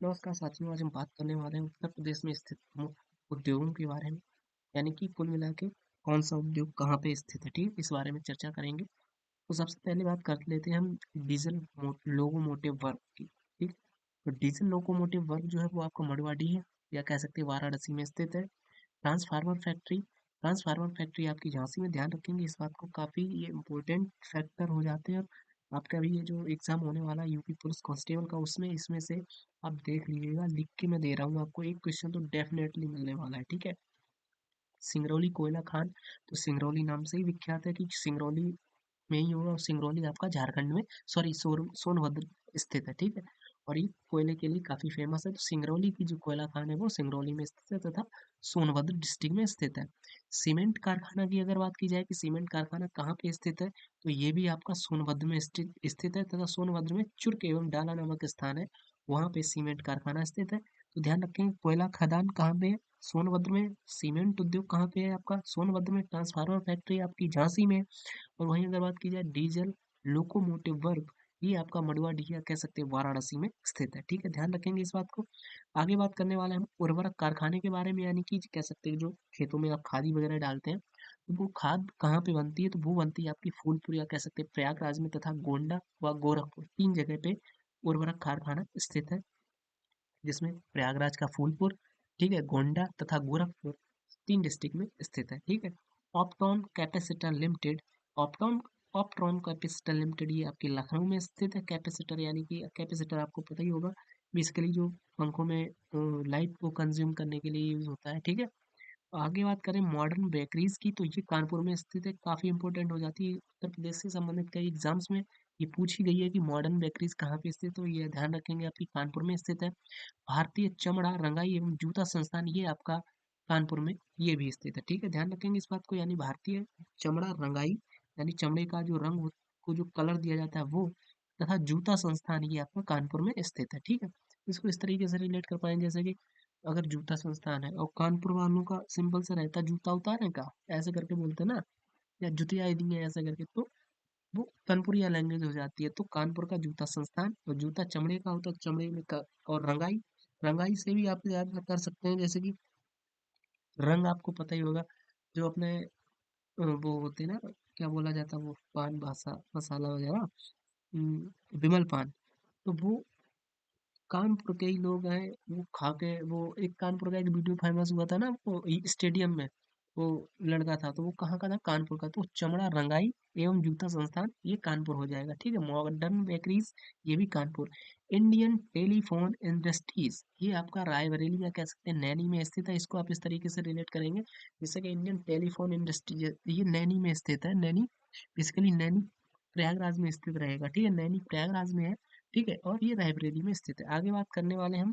नमस्कार साथियों, आज हम बात करने वाले हैं उत्तर प्रदेश में स्थित प्रमुख उद्योगों के बारे में। यानी कि कुल मिला के कौन सा उद्योग कहाँ पे स्थित है, ठीक, इस बारे में चर्चा करेंगे। तो सबसे पहले बात कर लेते हैं हम लोकोमोटिव वर्क की। ठीक, तो डीजल लोकोमोटिव वर्क जो है वो आपका मड़वाडी है, या कह सकते हैं वाराणसी में स्थित है। ट्रांसफार्मर फैक्ट्री आपकी झांसी में। ध्यान रखेंगे इस बात को, काफ़ी ये इम्पोर्टेंट फैक्टर हो जाते हैं। आपका भी ये जो एग्ज़ाम होने वाला है यूपी पुलिस कांस्टेबल का, उसमें इसमें से आप देख लीजिएगा, लिख के मैं दे रहा हूँ आपको, एक क्वेश्चन तो डेफिनेटली मिलने वाला है। ठीक है, सिंगरौली कोयला खान, तो सिंगरौली नाम से ही विख्यात है कि सिंगरौली में ही होगा, और सिंगरौली आपका झारखंड में, सॉरी, सोनभद्र स्थित है। ठीक है, और ये कोयले के लिए काफ़ी फेमस है। तो सिंगरौली की जो कोयला खान है वो सिंगरौली में स्थित है, तथा सोनभद्र डिस्ट्रिक्ट में स्थित है। सीमेंट कारखाना की अगर बात की जाए कि सीमेंट कारखाना कहाँ पे स्थित है, तो ये भी आपका सोनभद्र में स्थित है, तथा सोनभद्र में चुर्क एवं डाला नामक स्थान है, वहाँ पे सीमेंट कारखाना स्थित है। तो ध्यान रखें, कोयला खदान कहाँ पे है? सोनभद्र में। सीमेंट उद्योग कहाँ पे है? आपका सोनभद्र में। ट्रांसफार्मर फैक्ट्री आपकी झांसी में। और वहीं अगर बात की जाए डीजल लोकोमोटिव वर्क, ये आपका मडुआडीह कह सकते हैं वाराणसी में स्थित है। ठीक है, ध्यान रखेंगे इस बात को। आगे बात करने वाले हैं हम उर्वरक कारखाने के बारे में, यानी कि कह सकते हैं जो खेतों में आप खादी वगैरह डालते हैं, तो वो खाद कहाँ पे बनती है? तो वो बनती है आपकी फूलपुर, या कह सकते हैं प्रयागराज में, तथा गोंडा व गोरखपुर, तीन जगह पे उर्वरक कारखाना स्थित है, जिसमें प्रयागराज का फूलपुर, ठीक है, गोंडा तथा गोरखपुर, तीन डिस्ट्रिक्ट में स्थित है। ठीक है, ऑप्टॉन कैपेसिटर लिमिटेड, ऑप्टॉन ऑप्ट्रॉन कैपेसिटर लिमिटेड, ये आपके लखनऊ में स्थित है। कैपेसिटर यानी कि कैपेसिटर आपको पता ही होगा, बेसिकली जो पंखों में लाइट को कंज्यूम करने के लिए यूज होता है। ठीक है, आगे बात करें मॉडर्न बेकरीज की, तो ये कानपुर में स्थित है, काफ़ी इंपॉर्टेंट हो जाती है। उत्तर प्रदेश से संबंधित कई एग्जाम्स में ये पूछी गई है कि मॉडर्न बेकरीज कहाँ पे स्थित है, तो ये ध्यान रखेंगे आपकी कानपुर में स्थित है। भारतीय चमड़ा रंगाई एवं जूता संस्थान, ये आपका कानपुर में ये भी स्थित है। ठीक है, ध्यान रखेंगे इस बात को, यानी भारतीय चमड़ा रंगाई, यानी चमड़े का जो को जो कलर दिया जाता है वो, तथा जूता संस्थान, ये आपका कानपुर में स्थित है। ठीक है, इसको इस तरीके से रिलेट कर पाएंगे, जैसे कि अगर जूता संस्थान है और कानपुर वालों का सिंपल सा रहता है जूता उतारने का, ऐसे करके बोलते हैं ना, या जुतिया दी है ऐसे करके, तो वो कानपुरिया लैंग्वेज हो जाती है। तो कानपुर का जूता संस्थान, और जूता चमड़े का होता है, चमड़े में का, और रंगाई, रंगाई से भी आप याद कर सकते हैं, जैसे कि रंग आपको पता ही होगा, जो अपने वो होते हैं ना, क्या बोला जाता है वो, पान भाषा मसाला वगैरह, विमल पान, तो वो कानपुर के ही लोग हैं। वो खा के, वो एक कानपुर का एक वीडियो फेमस हुआ था ना, वो स्टेडियम में वो लड़का था, तो वो कहाँ का था? कानपुर का। तो चमड़ा रंगाई एवं जूता संस्थान, ये कानपुर हो जाएगा। ठीक है, मॉडर्न बेकरीज, ये भी कानपुर। इंडियन टेलीफोन इंडस्ट्रीज, ये आपका रायबरेली, या कह सकते हैं नैनी में स्थित है। इसको आप इस तरीके से रिलेट करेंगे, जैसे कि इंडियन टेलीफोन इंडस्ट्रीज, ये नैनी में स्थित है। नैनी, बेसिकली नैनी प्रयागराज में स्थित रहेगा। ठीक है, नैनी प्रयागराज में है। ठीक है, और ये रायबरेली में स्थित है। आगे बात करने वाले हम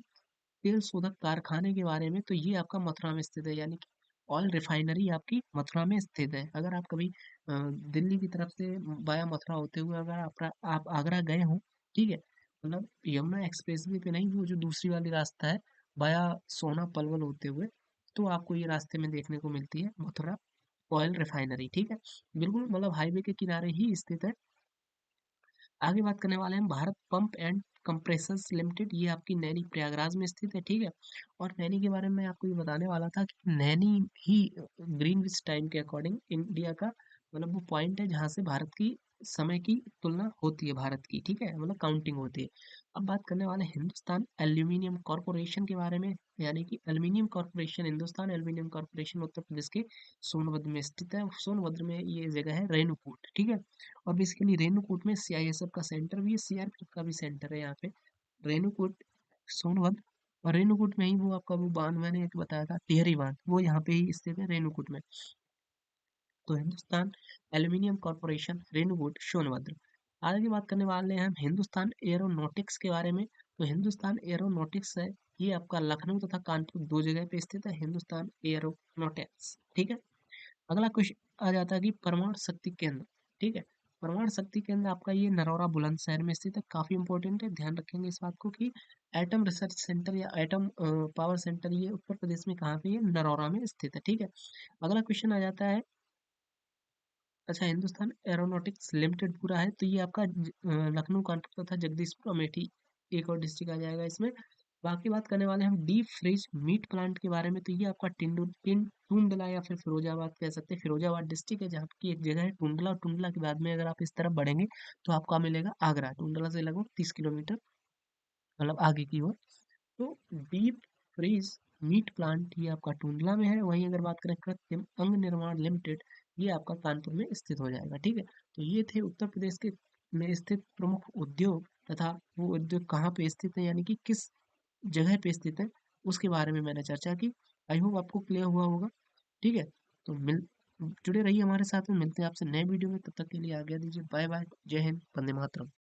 तेल शोधक कारखाने के बारे में, तो ये आपका मथुरा में स्थित है, यानी कि ऑयल रिफाइनरी आपकी मथुरा में स्थित है। अगर आप कभी दिल्ली की तरफ से वाया मथुरा होते हुए अगर आप आगरा गए हो, ठीक है, मतलब यमुना एक्सप्रेसवे पे नहीं, वो जो दूसरी वाली रास्ता है वाया सोना पलवल होते हुए, तो आपको ये रास्ते में देखने को मिलती है मथुरा ऑयल रिफाइनरी। ठीक है, बिल्कुल मतलब हाईवे के किनारे ही स्थित है। आगे बात करने वाले हैं Bharat pump and compressors limited, ये आपकी नैनी प्रयागराज में स्थित है। ठीक है, और नैनी के बारे में मैं आपको ये बताने वाला था कि नैनी ही ग्रीनविच टाइम के अकॉर्डिंग इंडिया का मतलब वो पॉइंट है जहाँ से भारत की समय की तुलना होती है, भारत की। ठीक है, मतलब काउंटिंग होती है। अब बात करने वाले हैं हिंदुस्तान एल्यूमिनियम कॉरपोरेशन के बारे में, यानी कि aluminium corporation, Hindustan aluminium corporation Uttar Pradesh के सोनभद्र में स्थित है। सोनभद्र में ये जगह है रेणुकूट। ठीक है, और बेसिकली रेणुकूट में सीआईएसएफ का सेंटर भी है, सीआरपीएफ का भी सेंटर है यहाँ पे। रेणुकूट, सोनभद्र, और रेणुकूट में ही वो आपका वो बांध मैंने एक बताया था, टिहरी बांध, वो यहाँ पे ही स्थित है रेणुकूट में। तो हिंदुस्तान एल्यूमिनियम कॉर्पोरेशन, रेणुकूट, सोनभद्र। आगे बात करने वाले हैं हम हिंदुस्तान एरोनॉटिक्स के बारे में। तो हिंदुस्तान एरोनॉटिक्स है, ये आपका लखनऊ तथा कानपुर दो जगह पे स्थित है, हिंदुस्तान एरोनॉटिक्स। ठीक है, अगला क्वेश्चन आ जाता है कि परमाणु शक्ति केंद्र। ठीक है, परमाणु शक्ति केंद्र आपका ये नरौरा बुलंदशहर में स्थित है, काफी इंपॉर्टेंट है, ध्यान रखेंगे इस बात को कि एटम रिसर्च सेंटर या एटम पावर सेंटर ये उत्तर प्रदेश में कहाँ पे, ये नरौरा में स्थित है। ठीक है, अगला क्वेश्चन आ जाता है, अच्छा, हिंदुस्तान एरोनॉटिक्स लिमिटेड पूरा है, तो ये आपका लखनऊ, कानपुर तथा जगदीशपुर, अमेठी, एक और डिस्ट्रिक्ट आ जाएगा इसमें, बाकी बात करने वाले हैं हम डीप फ्रीज मीट प्लांट के बारे में। तो ये आपका टुंडला या फिर फिरोजाबाद कह सकते हैं, फिरोजाबाद डिस्ट्रिक्ट है जहाँ की एक जगह है टुंडला, और टुंडला के बाद में अगर आप इस तरफ बढ़ेंगे तो आपको मिलेगा आगरा, टुंडला से लगभग 30 किलोमीटर मतलब आगे की ओर। तो डीप फ्रीज मीट प्लांट ये आपका टुंडला में है। वहीं अगर बात करें कृत्रिम अंग निर्माण लिमिटेड, ये आपका कानपुर में स्थित हो जाएगा। ठीक है, तो ये थे उत्तर प्रदेश के में स्थित प्रमुख उद्योग, तथा वो उद्योग कहाँ पे स्थित है यानी कि किस जगह पे स्थित है उसके बारे में मैंने चर्चा की। आई होप आपको क्लियर हुआ होगा। ठीक है, तो मिल जुड़े रहिए हमारे साथ में, मिलते हैं आपसे नए वीडियो में। तब तक के लिए आज्ञा दीजिए, बाय बाय, जय हिंद, वंदे मातरम।